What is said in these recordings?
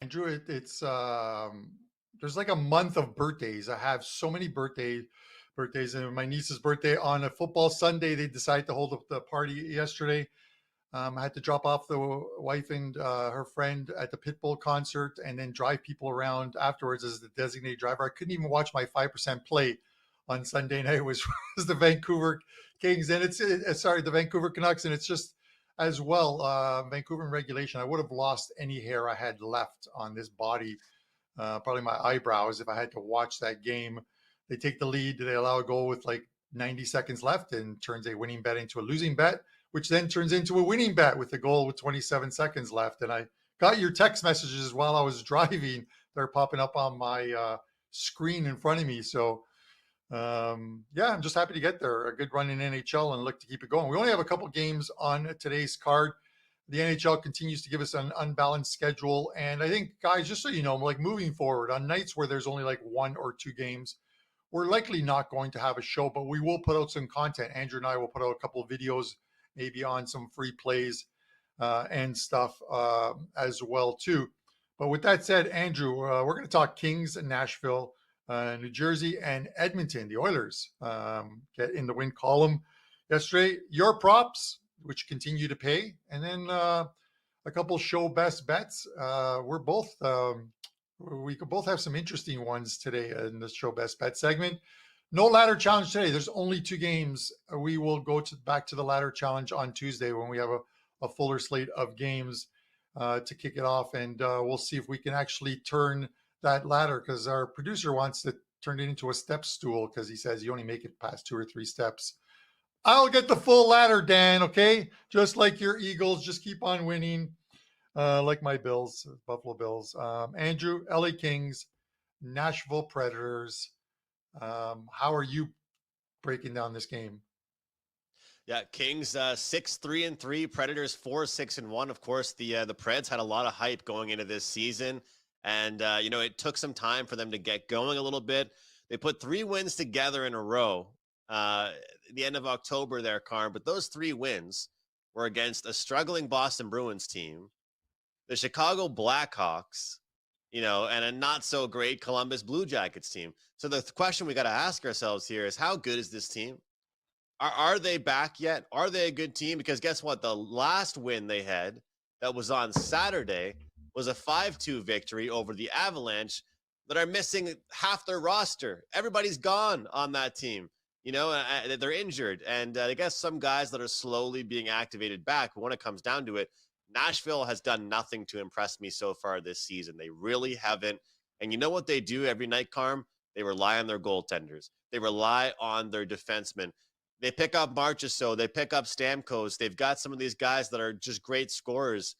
Andrew, it's there's like a month of birthdays. I have so many birthdays, and my niece's birthday on a football Sunday. They decided to hold up the party yesterday. I had to drop off the wife and her friend at the Pitbull concert, and then drive people around afterwards as the designated driver. I couldn't even watch my 5% play on Sunday night. It was the Vancouver Kings, and sorry, the Vancouver Canucks, and it's just as well Vancouver in regulation. I would have lost any hair I had left on this body, probably my eyebrows, if I had to watch that game. They take the lead. They allow a goal with like 90 seconds left and turns a winning bet into a losing bet, which then turns into a winning bet with the goal with 27 seconds left. And I got your text messages while I was driving. They're popping up on my screen in front of me. So, yeah, I'm just happy to get there. A good run in NHL and look to keep it going. We only have a couple games on today's card. The NHL continues to give us an unbalanced schedule. And I think, guys, just so you know, like moving forward on nights where there's only like one or two games, we're likely not going to have a show, but we will put out some content. Andrew and I will put out a couple of videos, maybe on some free plays and stuff as well too. But with that said, Andrew, we're going to talk Kings and Nashville, New Jersey, and Edmonton. The Oilers get in the win column yesterday. Your props, which continue to pay, and then a couple show best bets. We could both have some interesting ones today in the show best bet segment. No ladder challenge today. There's only two games. We will go back to the ladder challenge on Tuesday when we have a fuller slate of games to kick it off. And we'll see if we can actually turn that ladder, because our producer wants to turn it into a step stool because he says you only make it past 2 or 3 steps. I'll get the full ladder, Dan, okay? Just like your Eagles, just keep on winning. Like my Bills, Buffalo Bills. Andrew, LA Kings, Nashville Predators. How are you breaking down this game? Yeah, Kings 6-3-3, Predators 4-6-1. Of course, the Preds had a lot of hype going into this season, and it took some time for them to get going a little bit. They put 3 wins together in a row the end of October there, Carm, but those 3 wins were against a struggling Boston Bruins team, the Chicago Blackhawks, and a not so great Columbus Blue Jackets team. So the question we got to ask ourselves here is, how good is this team? Are they back yet? Are they a good team? Because guess what? The last win they had that was on Saturday was a 5-2 victory over the Avalanche that are missing half their roster. Everybody's gone on that team. They're injured. And I guess some guys that are slowly being activated back. But when it comes down to it, Nashville has done nothing to impress me so far this season. They really haven't. And you know what they do every night, Carm? They rely on their goaltenders. They rely on their defensemen. They pick up Marchessault. They pick up Stamkos. They've got some of these guys that are just great scorers.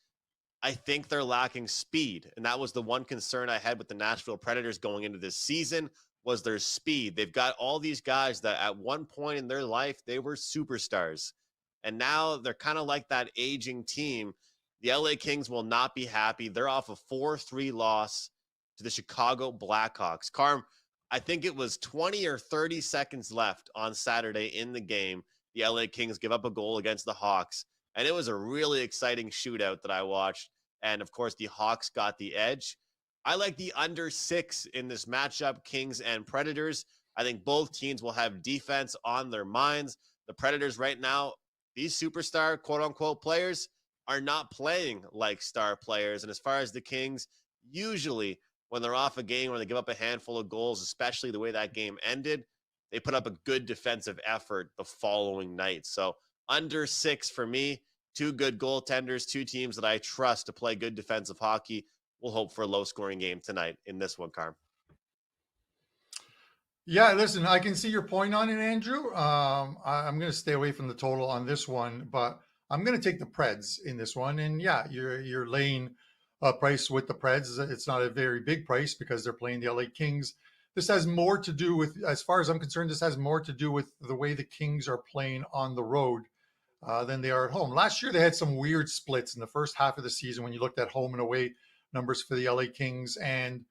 I think they're lacking speed. And that was the one concern I had with the Nashville Predators going into this season, was their speed. They've got all these guys that at one point in their life, they were superstars. And now they're kind of like that aging team. The LA Kings will not be happy. They're off a 4-3 loss to the Chicago Blackhawks. Carm, I think it was 20 or 30 seconds left on Saturday in the game. The LA Kings give up a goal against the Hawks, and it was a really exciting shootout that I watched. And, of course, the Hawks got the edge. I like the under 6 in this matchup, Kings and Predators. I think both teams will have defense on their minds. The Predators right now, these superstar, quote-unquote, players are not playing like star players. And as far as the Kings, usually when they're off a game where they give up a handful of goals, especially the way that game ended, they put up a good defensive effort the following night. So under 6 for me, 2 good goaltenders, 2 teams that I trust to play good defensive hockey. We'll hope for a low-scoring game tonight in this one, Carm. Yeah, listen, I can see your point on it, Andrew. I'm going to stay away from the total on this one, but I'm going to take the Preds in this one. And yeah, you're laying a price with the Preds. It's not a very big price because they're playing the LA Kings. This has more to do with, as far as I'm concerned, this has more to do with the way the Kings are playing on the road than they are at home. Last year, they had some weird splits in the first half of the season when you looked at home and away numbers for the LA Kings. And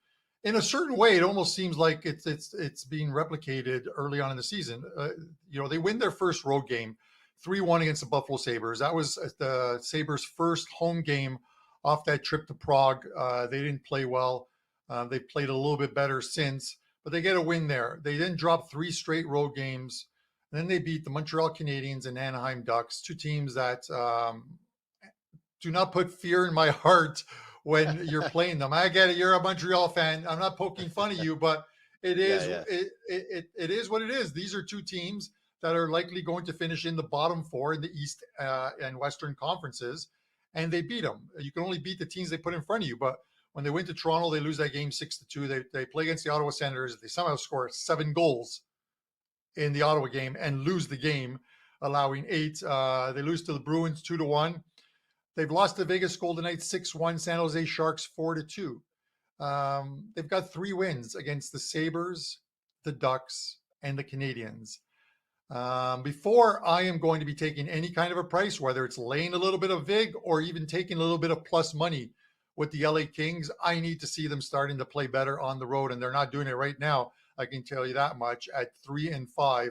in a certain way, it almost seems like it's being replicated early on in the season. They win their first road game, 3-1 against the Buffalo Sabres. That was the Sabres' first home game off that trip to Prague. They didn't play well. They played a little bit better since, but they get a win there. They then drop 3 straight road games. And then they beat the Montreal Canadiens and Anaheim Ducks, 2 teams that do not put fear in my heart when you're playing them. I get it. You're a Montreal fan. I'm not poking fun at you, but it Yeah, is yeah. it is what it is. These are 2 teams that are likely going to finish in the bottom 4 in the East and Western conferences, and they beat them. You can only beat the teams they put in front of you. But when they went to Toronto, they lose that game 6-2. They play against the Ottawa Senators. They somehow score 7 goals in the Ottawa game and lose the game, allowing 8. They lose to the Bruins 2-1. They've lost to Vegas Golden Knights 6-1, San Jose Sharks 4-2. They've got 3 wins against the Sabres, the Ducks, and the Canadiens. Before I am going to be taking any kind of a price, whether it's laying a little bit of VIG or even taking a little bit of plus money with the LA Kings, I need to see them starting to play better on the road, and they're not doing it right now. I can tell you that much at 3-5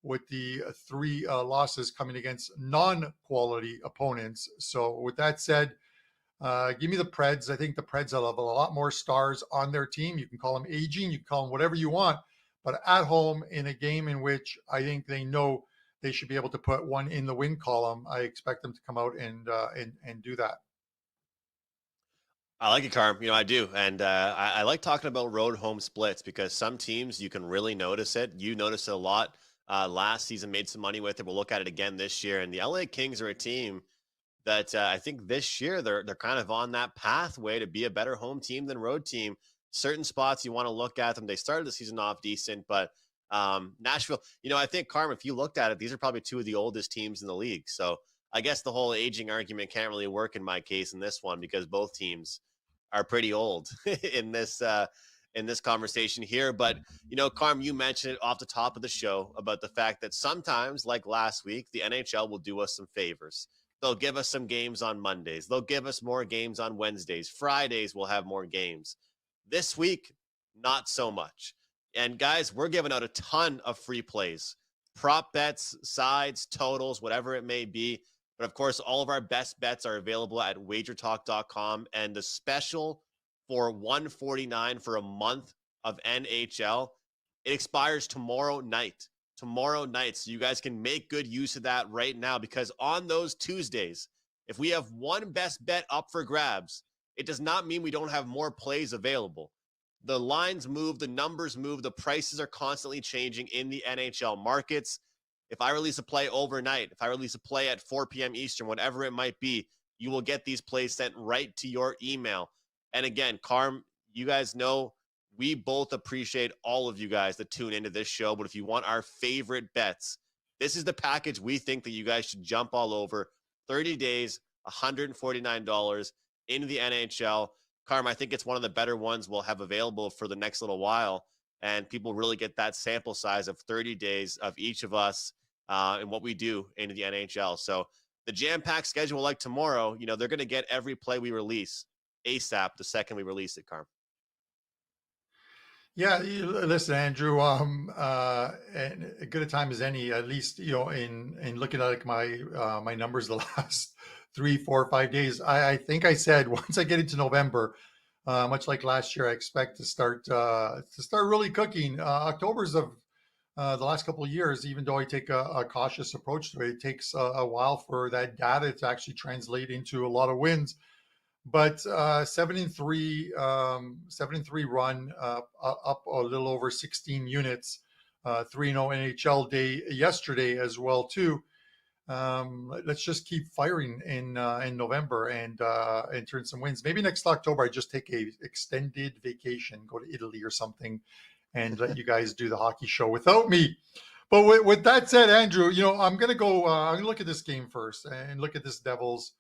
with the 3 losses coming against non-quality opponents. So with that said, give me the Preds. I think the Preds have a lot more stars on their team. You can call them aging, you can call them whatever you want, but at home in a game in which I think they know they should be able to put one in the win column, I expect them to come out and do that. I like it, Carm. I do. And I like talking about road home splits because some teams you can really notice it. You notice it a lot. Last season made some money with it. We'll look at it again this year. And the LA Kings are a team that I think this year they're kind of on that pathway to be a better home team than road team. Certain spots you want to look at them. They started the season off decent, but Nashville, I think, Carm, if you looked at it, these are probably 2 of the oldest teams in the league. So I guess the whole aging argument can't really work in my case in this one because both teams are pretty old in this conversation here. But, Carm, you mentioned it off the top of the show about the fact that sometimes, like last week, the NHL will do us some favors. They'll give us some games on Mondays. They'll give us more games on Wednesdays. Fridays, we'll have more games. This week, not so much. And guys, we're giving out a ton of free plays, prop bets, sides, totals, whatever it may be. But of course, all of our best bets are available at WagerTalk.com. And the special for $149 for a month of NHL, it expires tomorrow night. So you guys can make good use of that right now, because on those Tuesdays, if we have one best bet up for grabs, it does not mean we don't have more plays available. The lines move, the numbers move, the prices are constantly changing in the NHL markets. If I release a play overnight, if I release a play at 4 p.m. Eastern, whatever it might be, you will get these plays sent right to your email. And again, Carm, you guys know we both appreciate all of you guys that tune into this show. But if you want our favorite bets, this is the package we think that you guys should jump all over. 30 days, $149 into the NHL. Carm, I think it's one of the better ones we'll have available for the next little while. And people really get that sample size of 30 days of each of us and what we do into the NHL. So the jam-packed schedule, like tomorrow, they're going to get every play we release ASAP the second we release it, Carm. Yeah, listen, Andrew. And as good a time as any, at least in looking at like my numbers the last 3, 4, 5 days. I think I said once I get into November, much like last year, I expect to start really cooking. October's of the last couple of years, even though I take a cautious approach to it, it takes a while for that data to actually translate into a lot of wins. But 7-3 run, up a little over 16 units, 3-0 NHL day yesterday as well too. Let's just keep firing in November and turn some wins. Maybe next October I just take a extended vacation, go to Italy or something, and let you guys do the hockey show without me. But with that said, Andrew, I'm gonna go. I'm gonna look at this game first and look at this Devils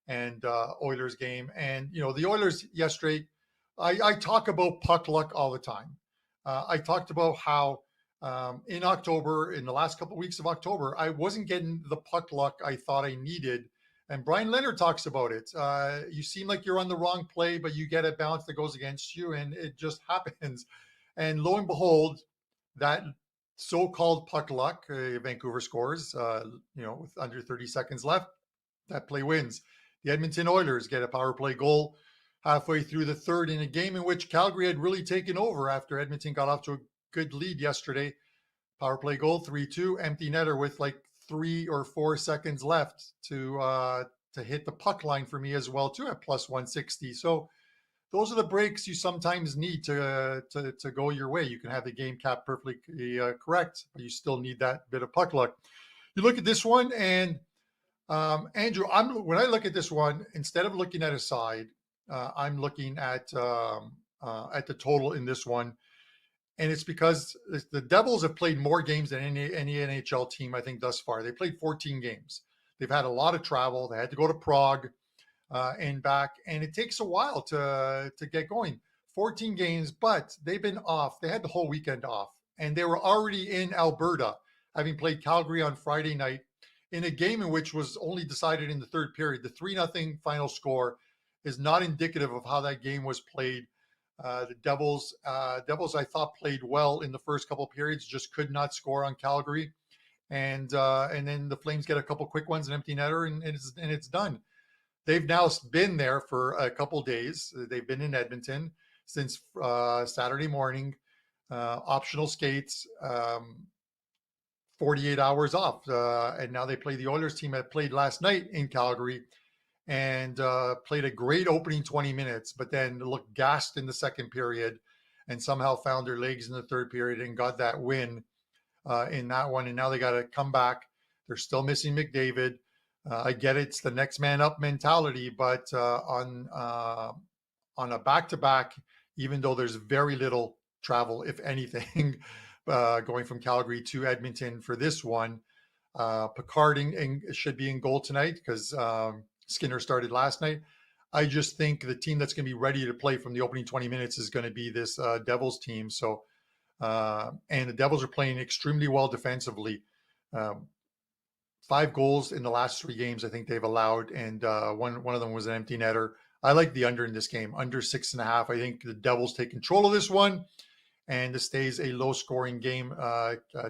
and Oilers game. And the Oilers yesterday, I talk about puck luck all the time. I talked about how in October, in the last couple of weeks of October, I wasn't getting the puck luck I thought I needed. And Brian Leonard talks about it. You seem like you're on the wrong play, but you get a bounce that goes against you, and it just happens. And lo and behold, that so-called puck luck, Vancouver scores, with under 30 seconds left, that play wins. the Edmonton Oilers get a power play goal halfway through the third in a game in which Calgary had really taken over after Edmonton got off to a good lead yesterday. Power play goal, 3-2, empty netter with like 3 or 4 seconds left to hit the puck line for me as well too at plus 160. So those are the breaks you sometimes need to go your way. You can have the game cap perfectly correct, but you still need that bit of puck luck. You look at this one, and Andrew, when I look at this one, instead of looking at a side, I'm looking at the total in this one, and it's because the Devils have played more games than any NHL team I think thus far. They played 14 games. They've had a lot of travel. They had to go to Prague and back, and it takes a while to get going. 14 games, but they've been off. They had the whole weekend off, and they were already in Alberta, having played Calgary on Friday night in a game in which was only decided in the third period. The 3-0 final score is not indicative of how that game was played. The Devils, I thought, played well in the first couple of periods, just could not score on Calgary, and then the Flames get a couple quick ones, an empty netter, and it's done. They've now been there for a couple of days. They've been in Edmonton since Saturday morning, optional skates, 48 hours off, and now they play the Oilers team that played last night in Calgary and played a great opening 20 minutes, but then looked gassed in the second period and somehow found their legs in the third period and got that win in that one. And now they got to come back. They're still missing McDavid. I get it, it's the next man up mentality, but on a back-to-back, even though there's very little travel, if anything, going from Calgary to Edmonton for this one, Picard should be in goal tonight because Skinner started last night. I just think the team that's going to be ready to play from the opening 20 minutes is going to be this Devils team. So, and the Devils are playing extremely well defensively. 5 goals in the last 3 games I think they've allowed, and one of them was an empty netter. I like the under in this game, under 6.5. I think the Devils take control of this one, and this stays a low-scoring game.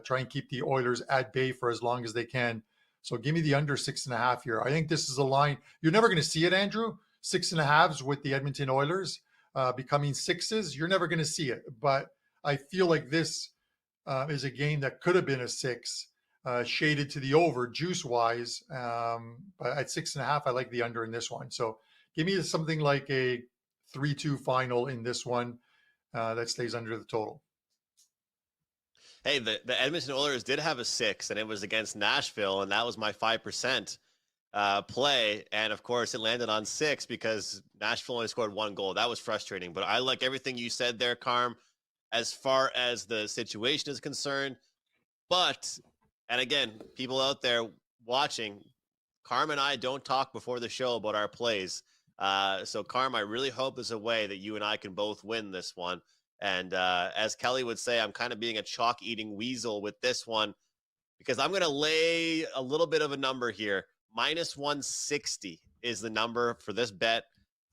Try and keep the Oilers at bay for as long as they can. So give me the under 6.5 here. I think this is a line you're never going to see it, Andrew. 6.5s with the Edmonton Oilers becoming 6s. You're never going to see it, but I feel like this is a game that could have been a 6. Shaded to the over juice wise, but at 6.5, I like the under in this one. So give me something like a 3-2 final in this one that stays under the total. Hey, the Edmonton Oilers did have a 6, and it was against Nashville, and that was my 5% play. And of course, it landed on 6 because Nashville only scored 1 goal. That was frustrating. But I like everything you said there, Carm, as far as the situation is concerned. But and again, people out there watching, Carm and I don't talk before the show about our plays. So, Carm, I really hope there's a way that you and I can both win this one. And as Kelly would say, I'm kind of being a chalk-eating weasel with this one because I'm going to lay a little bit of a number here. Minus 160 is the number for this bet,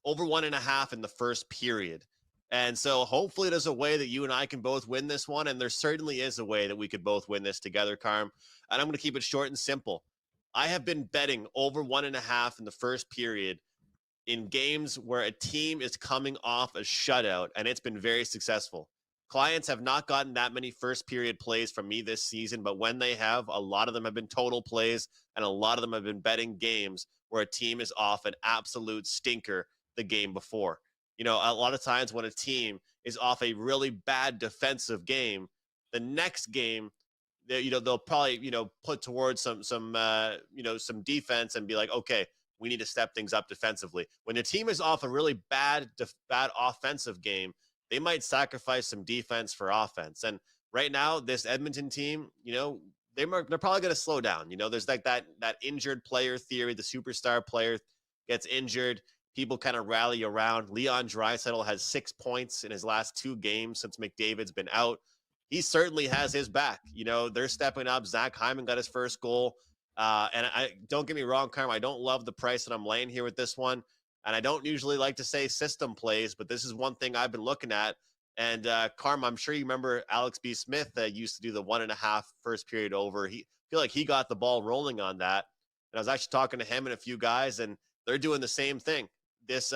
over 1.5 in the first period. And so hopefully there's a way that you and I can both win this one. And there certainly is a way that we could both win this together, Carm. And I'm going to keep it short and simple. I have been betting over 1.5 in the first period in games where a team is coming off a shutout, and it's been very successful. Clients have not gotten that many first period plays from me this season, but when they have, a lot of them have been total plays, and a lot of them have been betting games where a team is off an absolute stinker the game before. You know, a lot of times when a team is off a really bad defensive game, the next game, they'll probably, put towards some defense and be like, okay, we need to step things up defensively. When the team is off a really bad offensive game, they might sacrifice some defense for offense. And right now, this Edmonton team, they're probably going to slow down. There's like that injured player theory. The superstar player gets injured. People kind of rally around. Leon Draisaitl has 6 points in his last 2 games since McDavid's been out. He certainly has his back. They're stepping up. Zach Hyman got his first goal. And I don't get me wrong, Carm, I don't love the price that I'm laying here with this one. And I don't usually like to say system plays, but this is one thing I've been looking at. And Carm, I'm sure you remember Alex B. Smith used to do the 1.5 first period over. I feel like he got the ball rolling on that. And I was actually talking to him and a few guys, and they're doing the same thing. This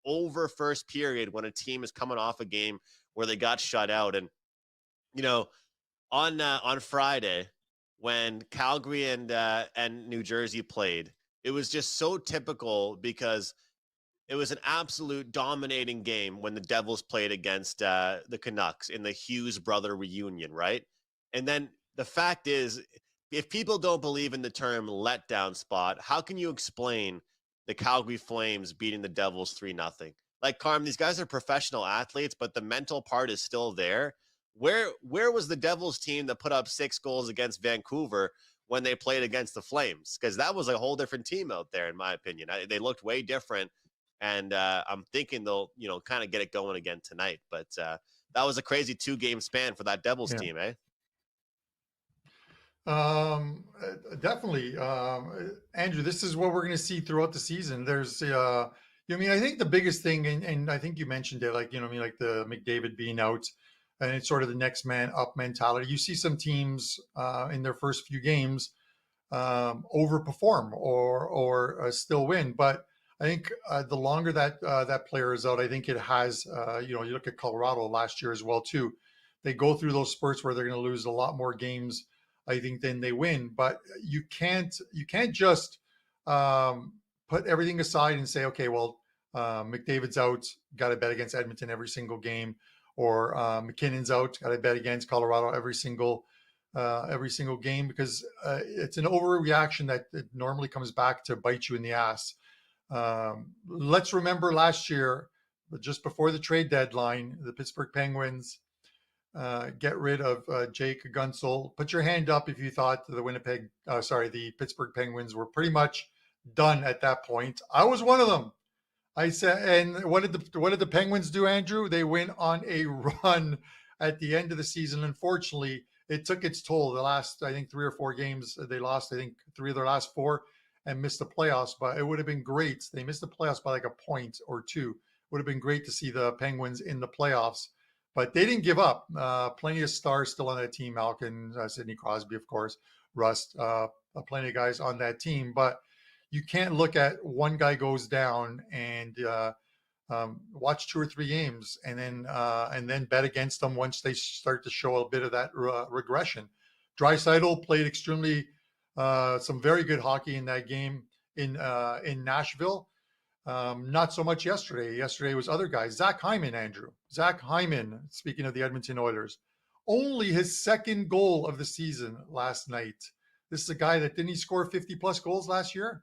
over first period when a team is coming off a game where they got shut out. And, you know, on Friday when Calgary and New Jersey played, it was just so typical because it was an absolute dominating game when the Devils played against the Canucks in the Hughes brother reunion, right? And then the fact is, if people don't believe in the term letdown spot, how can you explain the Calgary Flames beating the Devils 3-0? Like, Carm, these guys are professional athletes, but the mental part is still there. Where was the Devils team that put up 6 goals against Vancouver when they played against the Flames? Because that was a whole different team out there, in my opinion. They looked way different. And I'm thinking they'll, kind of get it going again tonight. But that was a crazy 2-game span for that Devils team, eh? Definitely. Andrew, this is what we're going to see throughout the season. There's, I think the biggest thing, and I think you mentioned it, like, like the McDavid being out, and it's sort of the next man up mentality. You see some teams in their first few games overperform or still win, but I think the longer that player is out, I think it has. You look at Colorado last year as well too. They go through those spurts where they're going to lose a lot more games, I think, than they win. But you can't just put everything aside and say, okay, well, McDavid's out, got to bet against Edmonton every single game, or McKinnon's out, got to bet against Colorado every single game, because it's an overreaction that it normally comes back to bite you in the ass. Let's remember last year, just before the trade deadline, the Pittsburgh Penguins get rid of Jake Gunsel. Put your hand up if you thought the Pittsburgh Penguins were pretty much done at that point. I was one of them. I said, and what did the Penguins do, Andrew? They went on a run at the end of the season. Unfortunately, it took its toll. The last, I think, 3 or 4 games, they lost, I think, 3 of their last 4 and missed the playoffs. But it would have been great. They missed the playoffs by like a point or 2. Would have been great to see the Penguins in the playoffs. But they didn't give up. Plenty of stars still on that team. Malkin, Sidney Crosby, of course, Rust, plenty of guys on that team. But you can't look at one guy goes down and watch 2 or 3 games and then bet against them once they start to show a bit of that regression. Draisaitl played extremely some very good hockey in that game in Nashville. Not so much yesterday. Yesterday was other guys. Zach Hyman, Andrew. Zach Hyman, speaking of the Edmonton Oilers, only his 2nd goal of the season last night. This is a guy that didn't he score 50-plus goals last year?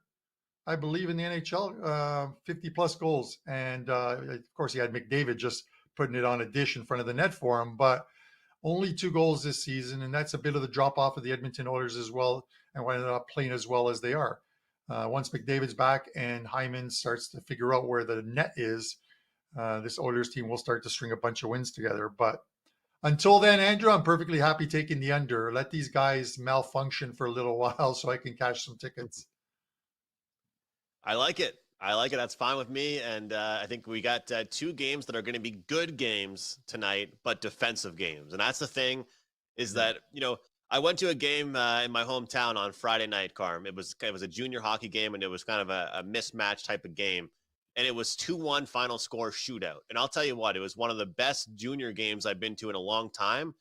I believe in the NHL, 50-plus goals. And, of course, he had McDavid just putting it on a dish in front of the net for him. But only 2 goals this season, and that's a bit of the drop-off of the Edmonton Oilers as well, and why they're not playing as well as they are. Once McDavid's back and Hyman starts to figure out where the net is, this Oilers team will start to string a bunch of wins together. But until then, Andrew, I'm perfectly happy taking the under. Let these guys malfunction for a little while so I can cash some tickets. I like it. That's fine with me. And I think we got 2 games that are going to be good games tonight, but defensive games. And that's the thing is that, I went to a game in my hometown on Friday night, Carm. It was a junior hockey game, and it was kind of a mismatch type of game. And it was 2-1 final score shootout. And I'll tell you what, it was one of the best junior games I've been to in a long time.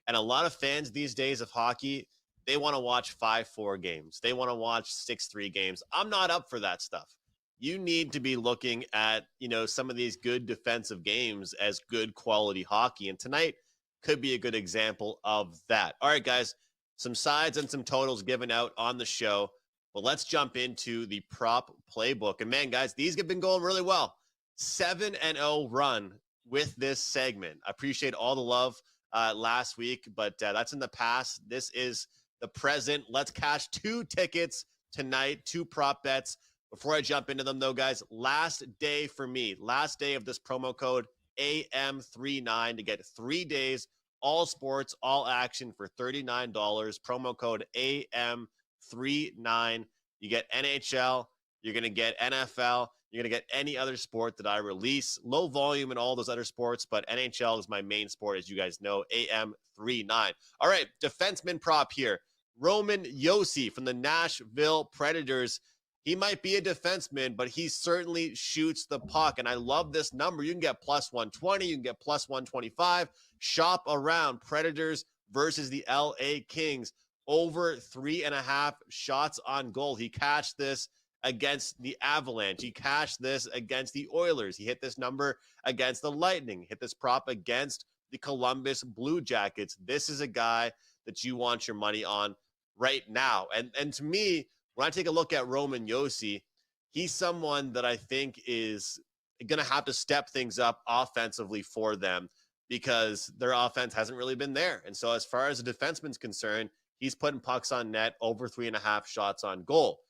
And a lot of fans these days of hockey, they want to watch 5-4 games. They want to watch 6-3 games. I'm not up for that stuff. You need to be looking at, some of these good defensive games as good quality hockey. And tonight could be a good example of that. All right, guys, some sides and some totals given out on the show. But let's jump into the prop playbook. And man, guys, these have been going really well. 7-0 run with this segment. I appreciate all the love last week, but that's in the past. This is the present. Let's cash 2 tickets tonight, 2 prop bets. Before I jump into them, though, guys, last day for me, last day of this promo code AM39 to get 3 days, all sports, all action for $39. Promo code AM39. You get NHL, you're going to get NFL, you're going to get any other sport that I release. Low volume in all those other sports, but NHL is my main sport, as you guys know, AM39. All right, defenseman prop here. Roman Josi from the Nashville Predators He might be a defenseman, but he certainly shoots the puck. And I love this number. You can get plus 120. You can get plus 125. Shop around Predators versus the LA Kings. Over 3.5 shots on goal. He cashed this against the Avalanche. He cashed this against the Oilers. He hit this number against the Lightning. Hit this prop against the Columbus Blue Jackets. This is a guy that you want your money on right now. And to me, when I take a look at Roman Josi, he's someone that I think is going to have to step things up offensively for them because their offense hasn't really been there. And so as far as a defenseman's concerned, he's putting pucks on net over 3.5 shots on goal.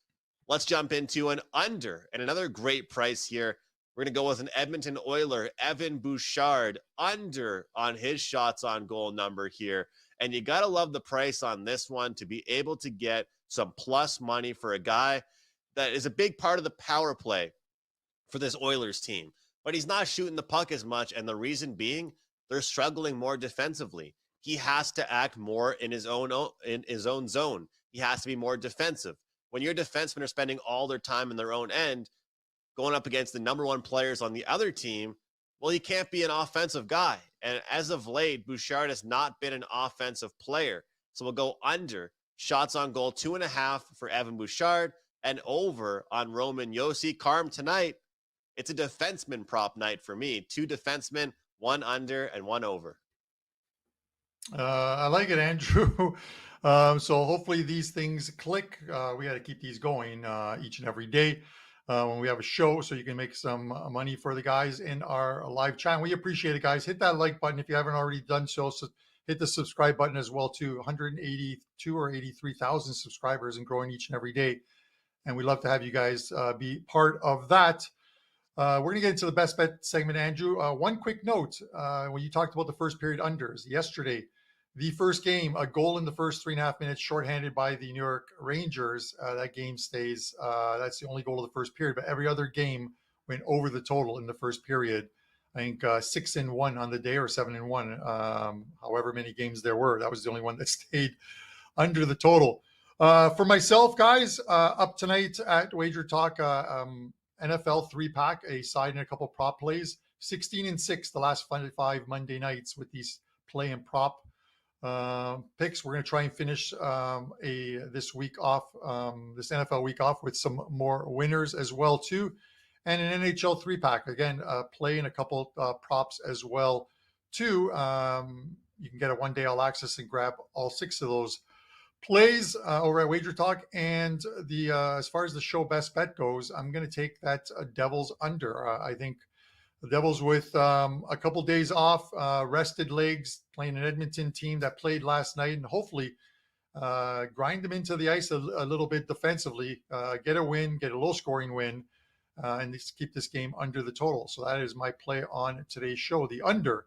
Let's jump into an under and another great price here. We're going to go with an Edmonton Oiler, Evan Bouchard, under on his shots on goal number here. And you got to love the price on this one to be able to get some plus money for a guy that is a big part of the power play for this Oilers team. But he's not shooting the puck as much, and the reason being they're struggling more defensively. He has to act more in his own zone. He has to be more defensive. When your defensemen are spending all their time in their own end, going up against the number one players on the other team, well, he can't be an offensive guy. And as of late, Bouchard has not been an offensive player. So we'll go under shots on goal, 2.5 for Evan Bouchard, and over on Roman Josi. Carm, tonight, it's a defenseman prop night for me. 2 defensemen, 1 under and 1 over. I like it, Andrew. So hopefully these things click. We got to keep these going each and every day when we have a show, so you can make some money for the guys in our live chat. We appreciate it, guys. Hit that like button if you haven't already done so. Hit the subscribe button as well too. 182 or 83,000 subscribers and growing each and every day. And we'd love to have you guys be part of that. We're going to get into the best bet segment, Andrew. One quick note, when you talked about the first period unders yesterday, the first game, a goal in the first 3.5 minutes, shorthanded by the New York Rangers. That game stays. That's the only goal of the first period, but every other game went over the total in the first period. I think 6-1 on the day, or 7-1, however many games there were. That was the only one that stayed under the total. For myself, guys, up tonight at WagerTalk, NFL 3-pack, a side and a couple prop plays. 16-6 the last 5 Monday nights with these play and prop picks. We're going to try and finish this week off, this NFL week off, with some more winners as well too. And an NHL 3-pack, again, play and a couple props as well too. You can get a one-day all access and grab all 6 of those plays over at WagerTalk. And the as far as the show best bet goes, I'm going to take that Devils under. I think the Devils, with a couple days off, rested legs, playing an Edmonton team that played last night, and hopefully grind them into the ice a little bit defensively, get a win, get a low-scoring win, and keep this game under the total. So that is my play on today's show, the under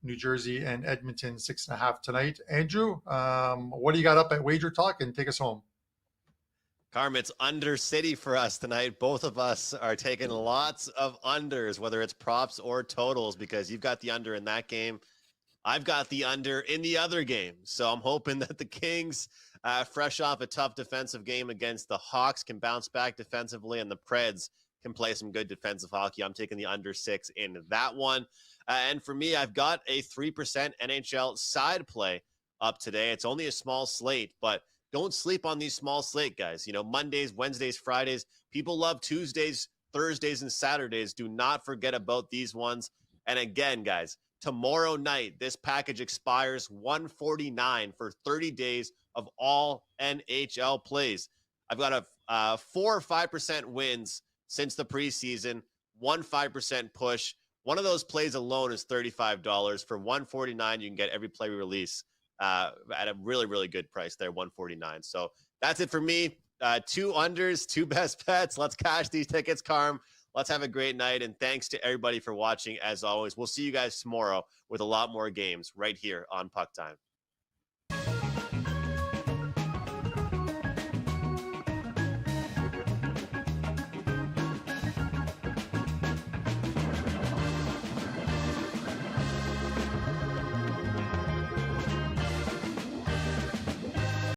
New Jersey and Edmonton 6.5 tonight. Andrew, what do you got up at WagerTalk, and take us home? Carm, it's under city for us tonight. Both of us are taking lots of unders, whether it's props or totals, because you've got the under in that game. I've got the under in the other game. So I'm hoping that the Kings, fresh off a tough defensive game against the Hawks, can bounce back defensively, and the Preds can play some good defensive hockey. I'm taking the under 6 in that one. And for me, I've got a 3% NHL side play up today. It's only a small slate, but don't sleep on these small slate, guys. You know, Mondays, Wednesdays, Fridays. People love Tuesdays, Thursdays, and Saturdays. Do not forget about these ones. And again, guys, tomorrow night, this package expires $149 for 30 days of all NHL plays. I've got a 4 or 5% wins since the preseason, 5% push. One of those plays alone is $35. For $149, you can get every play we release at a really, really good price there, $149. So that's it for me. 2 unders, 2 best bets. Let's cash these tickets, Carm. Let's have a great night, and thanks to everybody for watching. As always, we'll see you guys tomorrow with a lot more games right here on Puck Time.